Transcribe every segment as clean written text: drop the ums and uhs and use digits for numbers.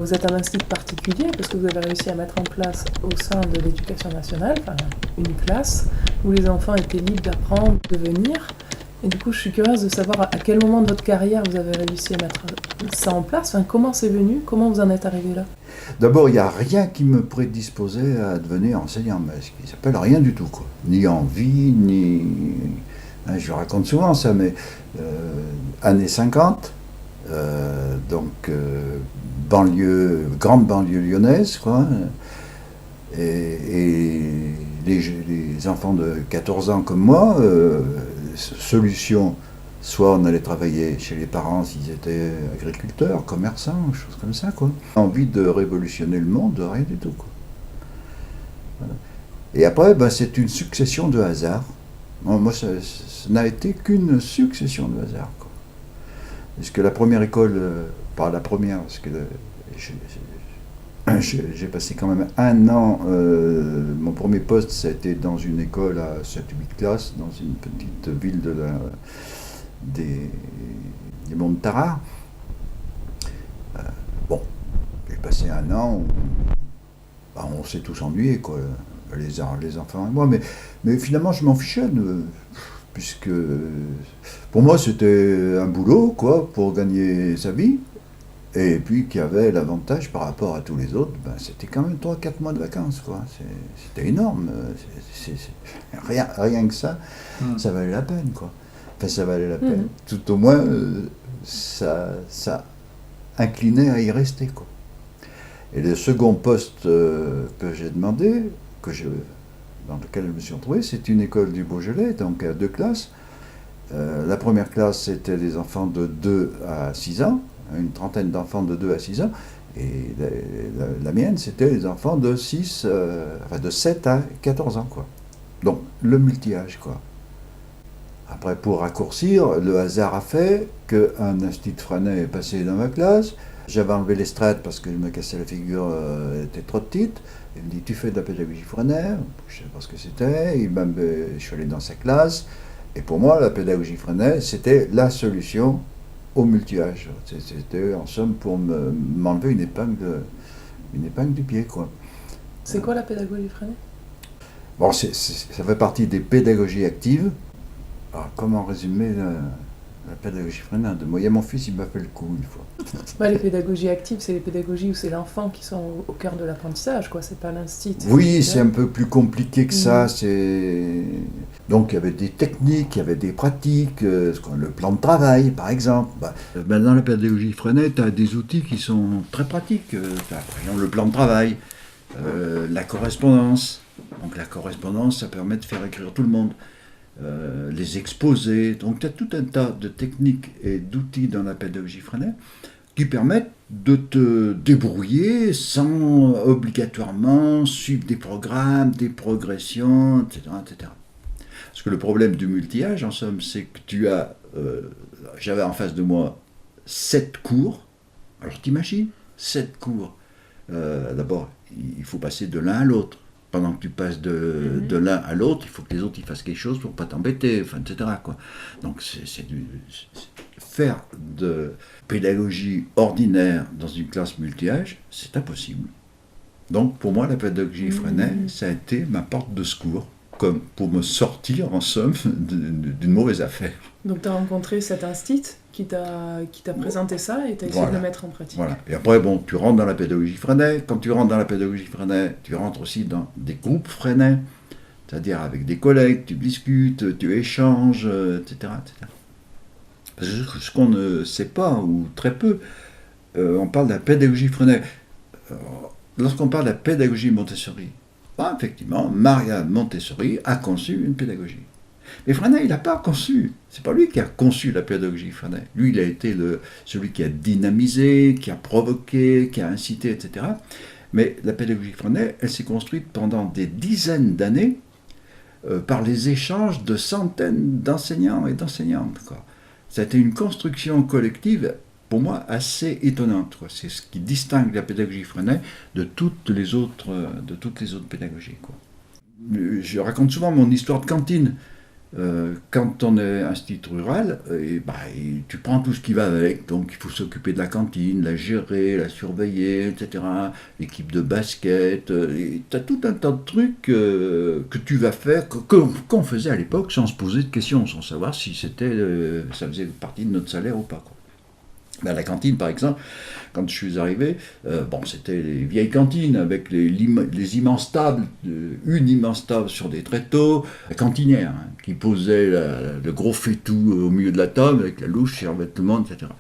Vous êtes un institut particulier parce que vous avez réussi à mettre en place au sein de l'éducation nationale, une classe où les enfants étaient libres d'apprendre, de venir. Et du coup, je suis curieuse de savoir à quel moment de votre carrière vous avez réussi à mettre ça en place. Comment c'est venu? Comment vous en êtes arrivé là? D'abord, il n'y a rien qui me prédisposait à devenir enseignant, mais ce qui s'appelle rien du tout, quoi. Ni envie, ni... Je raconte souvent ça, mais années 50, grande banlieue lyonnaise, quoi. Et les enfants de 14 ans comme moi, solution, soit on allait travailler chez les parents s'ils étaient agriculteurs, commerçants, choses comme ça, quoi. Envie de révolutionner le monde, rien du tout, quoi. Voilà. Et après, c'est une succession de hasards. Moi, ça n'a été qu'une succession de hasards, quoi. Parce que la première école, pas la première, parce que j'ai passé quand même un an, mon premier poste, ça a été dans une école à 7-8 classes, dans une petite ville des monts de Tarare. J'ai passé un an où on s'est tous ennuyés, quoi, les enfants et moi, mais finalement je m'en fichais, puisque pour moi c'était un boulot, quoi, pour gagner sa vie. Et puis qu'il y avait l'avantage par rapport à tous les autres, c'était quand même 3-4 mois de vacances, quoi. C'était énorme. Rien que ça, ça valait la peine, quoi. Enfin, ça valait la peine. Tout au moins, ça inclinait à y rester, quoi. Et le second poste que j'ai demandé, dans lequel je me suis retrouvé, c'est une école du Beaujolais, donc à 2 classes. La première classe, c'était des enfants de 2 à 6 ans. Une trentaine d'enfants de 2 à 6 ans, et la mienne, c'était les enfants de 7 à 14 ans, quoi. Donc, le multi-âge, quoi. Après, pour raccourcir, le hasard a fait qu'un institut Freinet est passé dans ma classe. J'avais enlevé l'estrade parce que je me cassais la figure, elle était trop petite. Il me dit, tu fais de la pédagogie Freinet? Je ne sais pas ce que c'était. Je suis allé dans sa classe. Et pour moi, la pédagogie Freinet, c'était la solution au multi-âge. C'était en somme pour m'enlever une épingle du pied, quoi. C'est quoi la pédagogie Freinet? Bon, ça fait partie des pédagogies actives. Alors, comment résumer la pédagogie Freinet? Moi, il y a mon fils, il m'a fait le coup une fois. Les pédagogies actives, c'est les pédagogies où c'est l'enfant qui sont au cœur de l'apprentissage, quoi. C'est pas l'institut. Oui, c'est un peu plus compliqué que ça. Donc il y avait des techniques, il y avait des pratiques, le plan de travail par exemple. Dans la pédagogie Freinet, tu as des outils qui sont très pratiques. Par exemple le plan de travail, la correspondance. Donc la correspondance, ça permet de faire écrire tout le monde. Les exposés. Donc tu as tout un tas de techniques et d'outils dans la pédagogie Freinet qui permettent de te débrouiller sans obligatoirement suivre des programmes, des progressions, etc., etc. Parce que le problème du multi-âge, en somme, c'est que j'avais en face de moi 7 cours. Alors t'imagines, 7 cours. D'abord, il faut passer de l'un à l'autre. Pendant que tu passes de l'un à l'autre, il faut que les autres ils fassent quelque chose pour ne pas t'embêter, etc., quoi. Donc faire de pédagogie ordinaire dans une classe multi-âge, c'est impossible. Donc pour moi, la pédagogie Freinet, ça a été ma porte de secours, comme pour me sortir, en somme, d'une mauvaise affaire. Donc tu as rencontré cet institut qui t'a présenté ça et tu as essayé de le mettre en pratique. Voilà. Et après, tu rentres dans la pédagogie Freinet. Quand tu rentres dans la pédagogie Freinet, tu rentres aussi dans des groupes Freinet, c'est-à-dire avec des collègues, tu discutes, tu échanges, etc., etc. Parce que ce qu'on ne sait pas, ou très peu, on parle de la pédagogie Freinet. Lorsqu'on parle de la pédagogie Montessori, effectivement, Maria Montessori a conçu une pédagogie. Mais Freinet, il n'a pas conçu. C'est pas lui qui a conçu la pédagogie Freinet. Lui, il a été celui qui a dynamisé, qui a provoqué, qui a incité, etc. Mais la pédagogie Freinet, elle s'est construite pendant des dizaines d'années par les échanges de centaines d'enseignants et d'enseignantes, quoi. Ça a été une construction collective, pour moi, assez étonnante, quoi. C'est ce qui distingue la pédagogie Freinet de toutes les autres pédagogies, quoi. Je raconte souvent mon histoire de cantine. quand on est institut rural, tu prends tout ce qui va avec. Donc il faut s'occuper de la cantine, la gérer, la surveiller, etc. L'équipe de basket. Tu as tout un tas de trucs que tu vas faire, qu'on faisait à l'époque sans se poser de questions, sans savoir si ça faisait partie de notre salaire ou pas, quoi. Ben, la cantine, par exemple, quand je suis arrivé, c'était les vieilles cantines avec les immenses tables, une immense table sur des tréteaux, la cantinière qui posait le gros faitout au milieu de la table avec la louche, servait tout le monde, etc.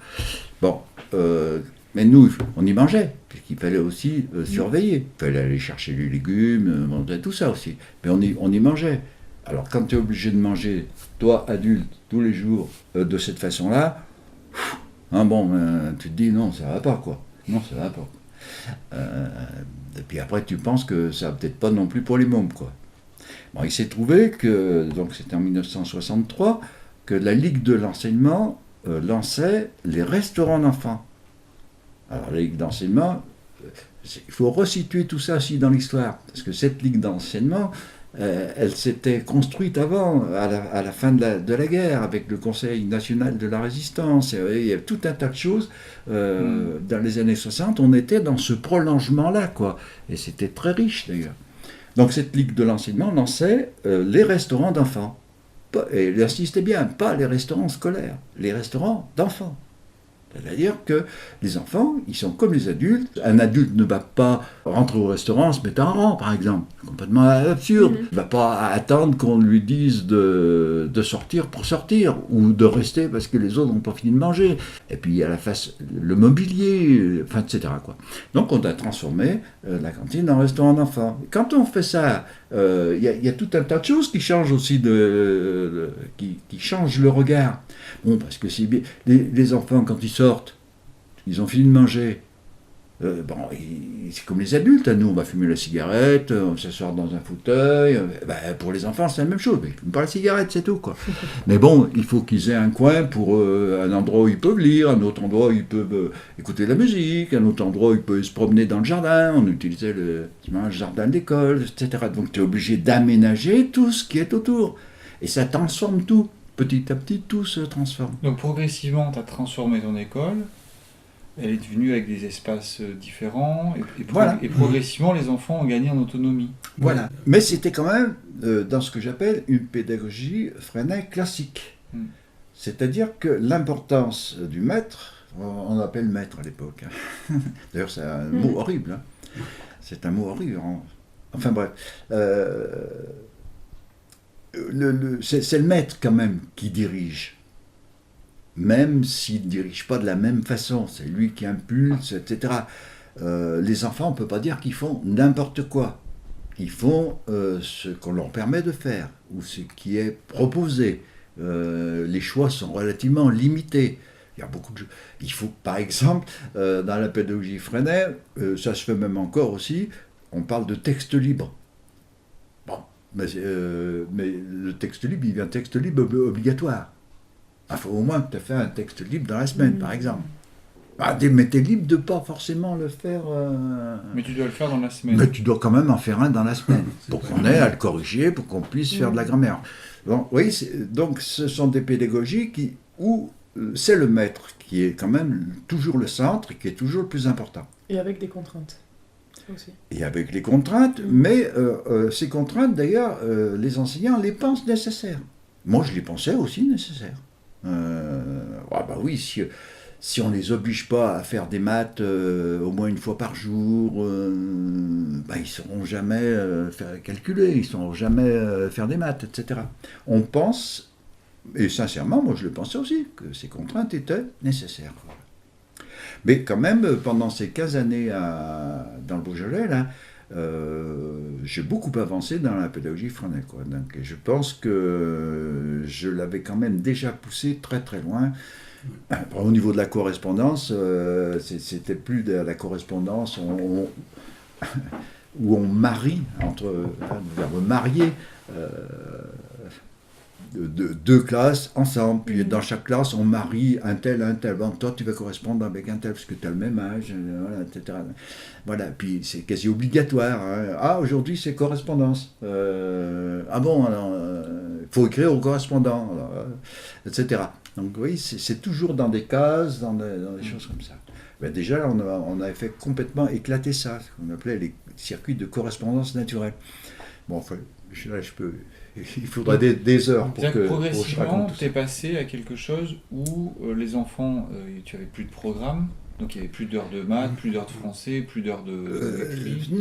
Bon, mais nous, on y mangeait, puisqu'il fallait aussi surveiller. Il fallait aller chercher les légumes, tout ça aussi. Mais on y mangeait. Alors quand tu es obligé de manger, toi, adulte, tous les jours, de cette façon-là, tu te dis non, ça va pas, quoi. Non, ça va pas. Et puis après, tu penses que ça va peut-être pas non plus pour les mômes, quoi. Bon, il s'est trouvé que, donc c'était en 1963, que la Ligue de l'enseignement lançait les restaurants d'enfants. Alors, la Ligue d'enseignement, il faut resituer tout ça aussi dans l'histoire, parce que cette Ligue d'enseignement, elle s'était construite avant, à la fin de la guerre, avec le Conseil national de la résistance. Il y avait tout un tas de choses. Dans les années 60, on était dans ce prolongement-là, quoi. Et c'était très riche, d'ailleurs. Donc cette Ligue de l'enseignement lançait les restaurants d'enfants. Et il insistait bien, pas les restaurants scolaires, les restaurants d'enfants. C'est-à-dire que les enfants, ils sont comme les adultes. Un adulte ne va pas rentrer au restaurant, se mettre en rang, par exemple. C'est complètement absurde. Il ne va pas attendre qu'on lui dise de sortir pour sortir, ou de rester parce que les autres n'ont pas fini de manger. Et puis, à la face, le mobilier, etc., quoi. Donc, on a transformé la cantine en restaurant d'enfants. Quand on fait ça, il y a tout un tas de choses qui changent aussi, qui changent le regard. Bon, parce que les enfants, quand ils sortent, ils ont fini de manger. C'est comme les adultes, nous on va fumer la cigarette, on s'asseoir dans un fauteuil. Pour les enfants, c'est la même chose. Ils ne fument pas la cigarette, c'est tout, quoi. Mais bon, il faut qu'ils aient un coin pour un endroit où ils peuvent lire, un autre endroit où ils peuvent écouter de la musique, un autre endroit où ils peuvent se promener dans le jardin. On utilisait le jardin d'école, etc. Donc tu es obligé d'aménager tout ce qui est autour. Et ça transforme tout. Petit à petit, tout se transforme. Donc progressivement, tu as transformé ton école, elle est devenue avec des espaces différents, et progressivement, les enfants ont gagné en autonomie. Voilà. Mais c'était quand même dans ce que j'appelle une pédagogie Freinet classique. C'est-à-dire que l'importance du maître, on appelle maître à l'époque. D'ailleurs, c'est un mot horrible. C'est un mot horrible. Enfin bref. C'est le maître quand même qui dirige, même s'il ne dirige pas de la même façon, c'est lui qui impulse, etc. Les enfants, on ne peut pas dire qu'ils font n'importe quoi. Ils font ce qu'on leur permet de faire, ou ce qui est proposé. Les choix sont relativement limités. Il y a beaucoup de choses. Il faut, par exemple, dans la pédagogie Freinet, ça se fait même encore aussi, on parle de texte libre. Mais le texte libre, il y a un texte libre obligatoire. Il faut au moins que tu aies fait un texte libre dans la semaine, par exemple. Mais tu es libre de ne pas forcément le faire... Mais tu dois le faire dans la semaine. Mais tu dois quand même en faire un dans la semaine, pour qu'on ait à le corriger, pour qu'on puisse faire de la grammaire. Donc, oui, donc ce sont des pédagogies où c'est le maître qui est quand même toujours le centre et qui est toujours le plus important. Et avec des contraintes. Aussi. Et avec les contraintes, mais ces contraintes, d'ailleurs, les enseignants les pensent nécessaires. Moi, je les pensais aussi nécessaires. Si on ne les oblige pas à faire des maths au moins une fois par jour, ils ne sauront jamais calculer, ils ne sauront jamais faire des maths, etc. On pense, et sincèrement, moi je le pensais aussi, que ces contraintes étaient nécessaires. Mais quand même, pendant ces 15 années dans le Beaujolais, là, j'ai beaucoup avancé dans la pédagogie Freinet, quoi. Donc, je pense que je l'avais quand même déjà poussé très très loin. Au niveau de la correspondance, c'était plus de la correspondance où on marie, le verbe marier, deux classes ensemble, puis dans chaque classe on marie un tel. Bon, toi tu vas correspondre avec un tel parce que tu as le même âge, voilà, etc. Voilà, puis c'est quasi obligatoire. Aujourd'hui c'est correspondance. Il faut écrire au correspondant, etc. Donc oui, c'est toujours dans des cases, dans des choses comme ça. Ben déjà, on avait fait complètement éclater ça, ce qu'on appelait les circuits de correspondance naturelle. Bon, enfin, il faudrait des heures pour que progressivement, tu es passé à quelque chose où les enfants, tu avais plus de programme, donc il n'y avait plus d'heures de maths, plus d'heures de français, plus d'heures d'écrit.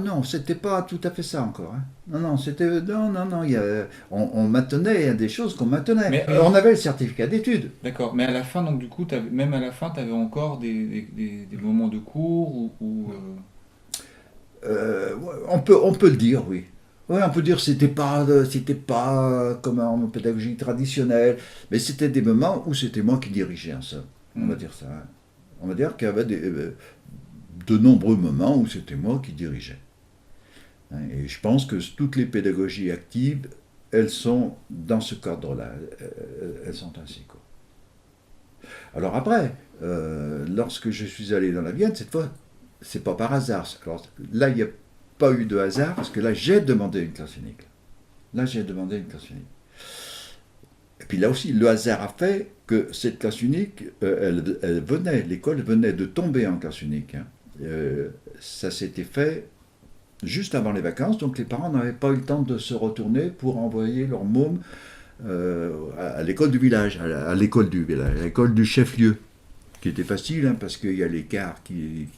Non, c'était pas tout à fait ça encore. Hein. Non, on maintenait des choses qu'on maintenait. Mais, on avait le certificat d'études. D'accord, mais à la fin, donc du coup, même à la fin, tu avais encore des moments de cours on peut le dire, oui. Ouais, on peut dire que c'était pas comme en pédagogie traditionnelle, mais c'était des moments où c'était moi qui dirigeais en somme. On va dire ça. Hein. On va dire qu'il y avait de nombreux moments où c'était moi qui dirigeais. Hein, et je pense que toutes les pédagogies actives, elles sont dans ce cadre-là. Elles sont ainsi, quoi. Alors après, lorsque je suis allé dans la Vienne, cette fois, c'est pas par hasard. Alors là, il n'y a pas eu de hasard, parce que là, j'ai demandé une classe unique. Et puis là aussi, le hasard a fait que cette classe unique, l'école venait de tomber en classe unique. Hein. Ça s'était fait juste avant les vacances, donc les parents n'avaient pas eu le temps de se retourner pour envoyer leur môme à l'école du village, à l'école du chef-lieu, qui était facile, hein, parce qu'il y a les cars qui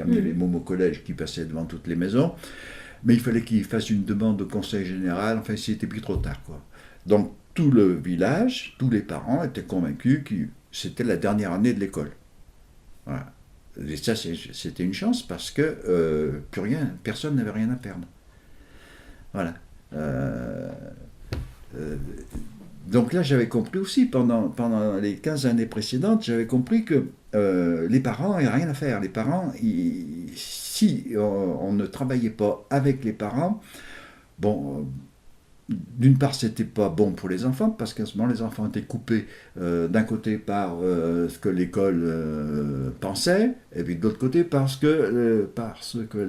amenaient les mômes au collège, qui passaient devant toutes les maisons, mais il fallait qu'ils fassent une demande au conseil général, enfin c'était plus trop tard, quoi. Donc tout le village, tous les parents étaient convaincus que c'était la dernière année de l'école. Voilà. Et ça, c'était une chance, parce que personne n'avait rien à perdre. Voilà. Donc là, j'avais compris aussi, pendant les 15 années précédentes, j'avais compris que les parents n'avaient rien à faire. Les parents, si on ne travaillait pas avec les parents, bon, d'une part, c'était pas bon pour les enfants, parce qu'à ce moment, les enfants étaient coupés d'un côté par ce que l'école pensait, et puis de l'autre côté parce que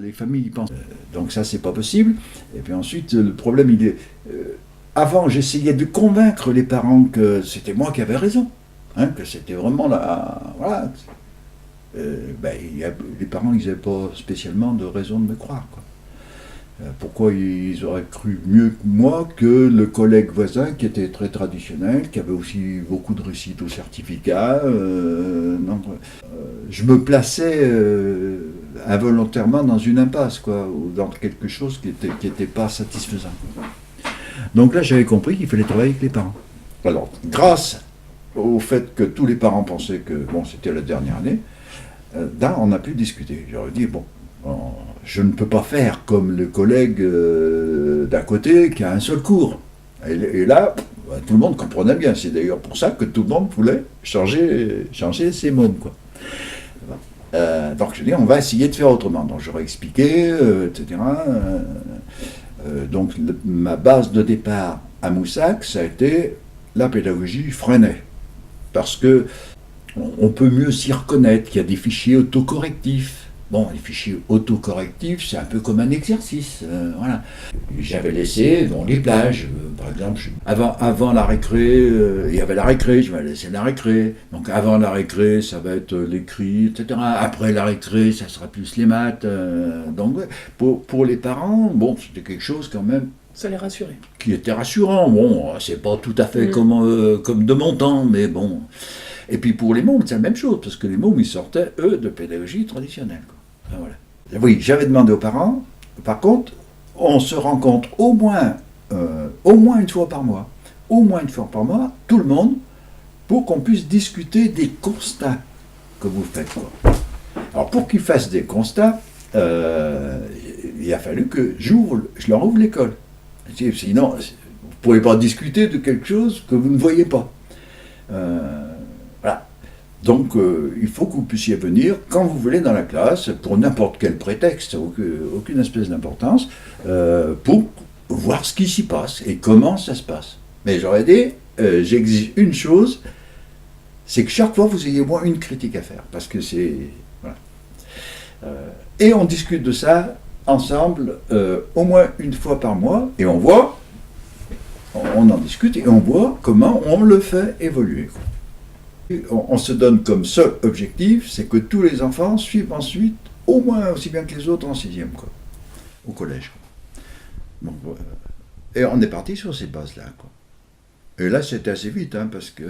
les familles pensaient. Donc ça, c'est pas possible. Et puis ensuite, le problème, il est... avant, j'essayais de convaincre les parents que c'était moi qui avais raison, hein, que c'était vraiment là... Voilà. Les parents, ils n'avaient pas spécialement de raison de me croire, quoi. Pourquoi ils auraient cru mieux que moi que le collègue voisin qui était très traditionnel, qui avait aussi beaucoup de réussite au certificat. Je me plaçais involontairement dans une impasse, quoi, ou dans quelque chose qui était pas satisfaisant. Donc là, j'avais compris qu'il fallait travailler avec les parents. Alors, grâce au fait que tous les parents pensaient que c'était la dernière année, là, on a pu discuter. J'aurais dit, je ne peux pas faire comme le collègue d'à côté qui a un seul cours. Et là, tout le monde comprenait bien. C'est d'ailleurs pour ça que tout le monde voulait changer ses mômes, quoi. Donc je dis, on va essayer de faire autrement. Donc j'aurais expliqué, etc. Donc ma base de départ à Moussac, ça a été la pédagogie Freinet. Parce que on peut mieux s'y reconnaître qu'il y a des fichiers autocorrectifs. Bon, les fichiers autocorrectifs, c'est un peu comme un exercice. Voilà. J'avais laissé les plages, par exemple. Avant la récré, il y avait la récré, je vais laisser la récré. Donc avant la récré, ça va être l'écrit, etc. Après la récré, ça sera plus les maths. Donc pour les parents, c'était quelque chose quand même. Ça les rassurait. Qui était rassurant. Bon, c'est pas tout à fait comme de mon temps, mais bon. Et puis pour les mômes, c'est la même chose, parce que les mômes, ils sortaient, eux, de pédagogie traditionnelle, quoi. Voilà. Oui, j'avais demandé aux parents, par contre, on se rencontre au moins une fois par mois. Au moins une fois par mois, tout le monde, pour qu'on puisse discuter des constats que vous faites, quoi. Alors pour qu'ils fassent des constats, il a fallu que je leur ouvre l'école. Sinon, vous ne pouvez pas discuter de quelque chose que vous ne voyez pas. Voilà. Donc, il faut que vous puissiez venir quand vous voulez dans la classe, pour n'importe quel prétexte, aucune espèce d'importance, pour voir ce qui s'y passe et comment ça se passe. Mais j'aurais dit, j'exige une chose, c'est que chaque fois vous ayez au moins une critique à faire, parce que c'est... Voilà. Et on discute de ça ensemble au moins une fois par mois, et on voit on en discute et on voit comment on le fait évoluer. On se donne comme seul objectif, c'est que tous les enfants suivent ensuite au moins aussi bien que les autres en 6e, quoi, au collège. Quoi. Donc, et on est parti sur ces bases-là. Quoi. Et là, c'était assez vite, hein, parce que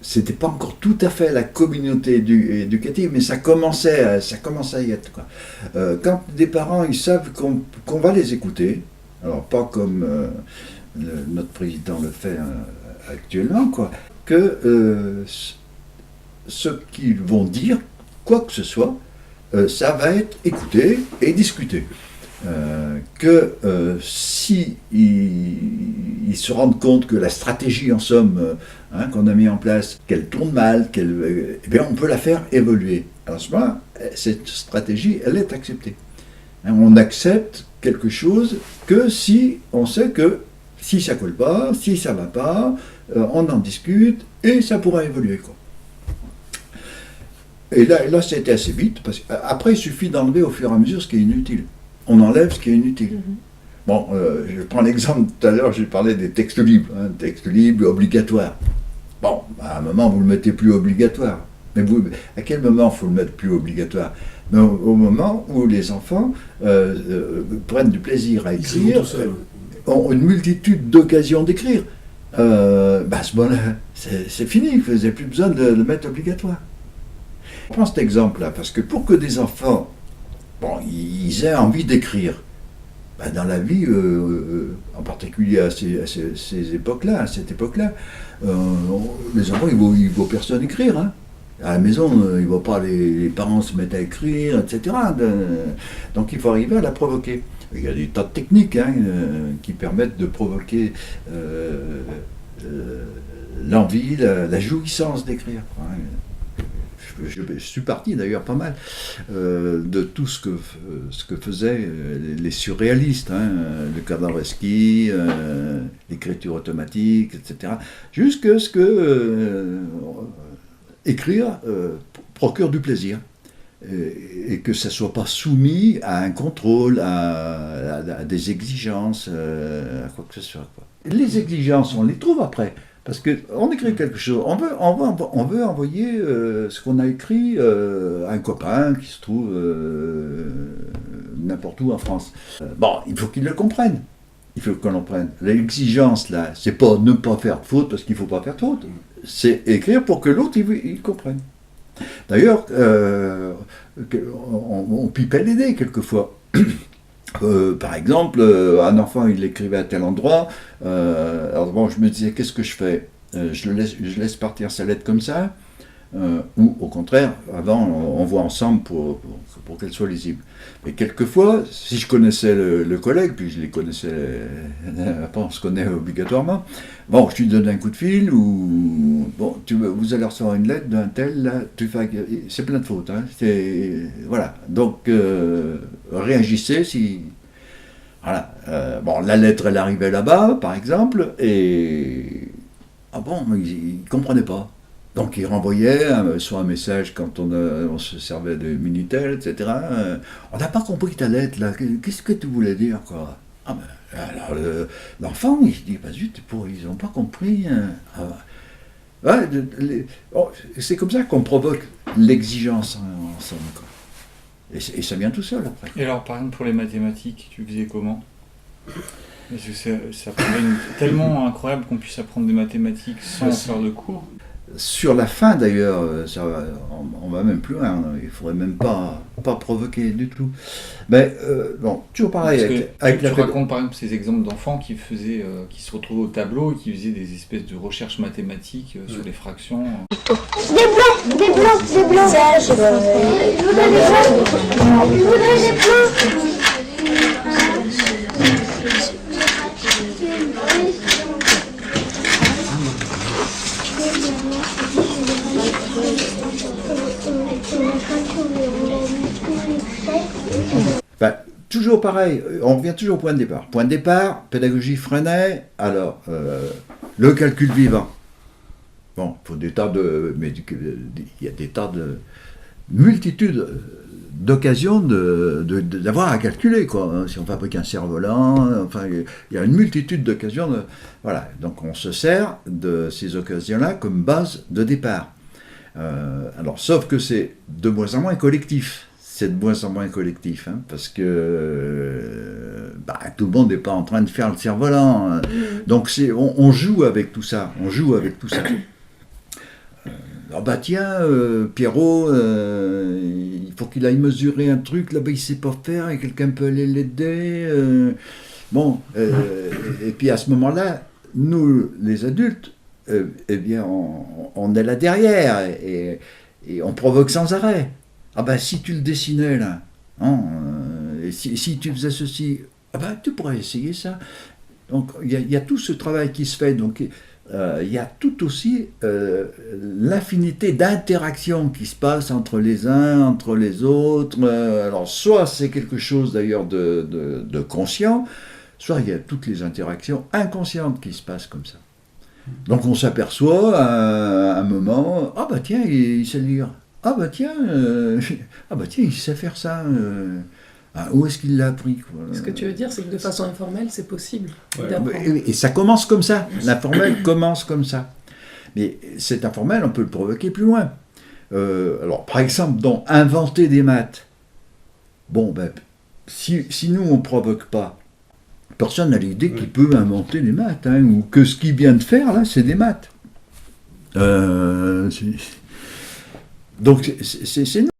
c'était pas encore tout à fait la communauté éducative, mais ça commençait à y être. Quoi. Quand des parents ils savent qu'on va les écouter, alors pas comme notre président le fait actuellement, quoi, que ce qu'ils vont dire, quoi que ce soit, ça va être écouté et discuté. Si ils se rendent compte que la stratégie, en somme, qu'on a mis en place, qu'elle tourne mal, eh bien, on peut la faire évoluer. Alors, à ce moment-là, cette stratégie, elle est acceptée. On accepte quelque chose que si on sait que si ça colle pas, si ça va pas, on en discute et ça pourra évoluer. Quoi. Et là, c'était assez vite, parce qu'après, il suffit d'enlever au fur et à mesure ce qui est inutile. On enlève ce qui est inutile. Mm-hmm. Bon, je prends l'exemple, tout à l'heure, j'ai parlé des textes libres, textes libres obligatoires. Bon, à un moment, vous ne le mettez plus obligatoire. Mais à quel moment il faut le mettre plus obligatoire? Mais au moment où les enfants prennent du plaisir à écrire, ont une multitude d'occasions d'écrire. À ce moment-là, c'est fini, vous n'avez plus besoin de le mettre obligatoire. Je prends cet exemple-là, parce que pour que des enfants ils aient envie d'écrire, dans la vie, en particulier à ces époques-là, à cette époque-là, les enfants, ils ne voient personne écrire. Hein. À la maison, ils ne voient pas les parents se mettre à écrire, etc. Donc il faut arriver à la provoquer. Il y a des tas de techniques qui permettent de provoquer l'envie, la jouissance d'écrire. Je suis parti d'ailleurs pas mal de tout ce que faisaient les surréalistes, le Kandorowsky, l'écriture automatique, etc. Jusqu'à ce que écrire procure du plaisir. Et que ça ne soit pas soumis à un contrôle, à des exigences, à quoi que ce soit. Quoi. Les exigences, on les trouve après. Parce qu'on écrit quelque chose, on veut envoyer ce qu'on a écrit à un copain qui se trouve n'importe où en France. Il faut qu'il le comprenne. Il faut qu'on comprenne. L'exigence, là, c'est pas ne pas faire de faute parce qu'il ne faut pas faire de faute. C'est écrire pour que l'autre, il comprenne. D'ailleurs, on pipait les dés quelquefois. Par exemple, un enfant, il écrivait à tel endroit. Alors je me disais, qu'est-ce que je fais? Je laisse partir sa lettre comme ça, ou au contraire, avant, on voit ensemble pour qu'elle soit lisible. Mais quelquefois, si je connaissais le collègue, puis je les connaissais, après on se connaît obligatoirement, je lui donne un coup de fil, ou vous allez recevoir une lettre d'un tel, là, c'est plein de fautes. Voilà. Donc, réagissez si... Voilà. La lettre, elle arrivait là-bas, par exemple, et... il ne comprenait pas. Donc il renvoyait soit un message quand on se servait de Minitel, etc. On n'a pas compris ta lettre, là. Qu'est-ce que tu voulais dire, quoi? Alors l'enfant, il se dit, zut, ils n'ont pas compris. C'est comme ça qu'on provoque l'exigence ensemble, quoi. Et ça vient tout seul après. Et alors, par exemple, pour les mathématiques, tu faisais comment? Parce que ça paraît tellement incroyable qu'on puisse apprendre des mathématiques sans faire de cours. Sur la fin d'ailleurs, on va même plus loin, il ne faudrait même pas provoquer du tout. Mais toujours pareil. Tu racontes par exemple ces exemples d'enfants qui se retrouvaient au tableau et qui faisaient des espèces de recherches mathématiques sur les fractions. Des blancs. Ça, je voudrais des blancs. Toujours pareil, on revient toujours au point de départ. Point de départ, pédagogie Freinet, alors, le calcul vivant. Il faut des tas de... Mais il y a des tas multitude d'occasions d'avoir à calculer, quoi. Si on fabrique un cerf-volant, enfin, il y a une multitude d'occasions. Voilà, donc on se sert de ces occasions-là comme base de départ. Alors, sauf que c'est de moins en moins collectif. C'est de moins en moins collectif, hein, parce que tout le monde n'est pas en train de faire le cerf-volant. Donc on joue avec tout ça. On joue avec tout ça. Tiens, Pierrot, il faut qu'il aille mesurer un truc, là-bas il sait pas faire, et quelqu'un peut aller l'aider. Et puis à ce moment-là, nous, les adultes, eh bien, on est là derrière, et on provoque sans arrêt. Si tu le dessinais là, hein, et si tu faisais ceci, tu pourrais essayer ça. Donc il y a tout ce travail qui se fait, donc il y a tout aussi l'infinité d'interactions qui se passent entre les uns, entre les autres. Alors soit c'est quelque chose d'ailleurs de conscient, soit il y a toutes les interactions inconscientes qui se passent comme ça. Donc on s'aperçoit à un moment, tiens, il sait lire. Tiens, il sait faire ça. Où est-ce qu'il l'a appris, quoi. Ce que tu veux dire, c'est que de façon informelle, c'est possible d'apprendre. Et ça commence comme ça. L'informel commence comme ça. Mais cet informel, on peut le provoquer plus loin. Alors, par exemple, dans inventer des maths. Si nous, on ne provoque pas, personne n'a l'idée qu'il peut inventer des maths, hein, ou que ce qu'il vient de faire, là, c'est des maths. Donc, c'est nous.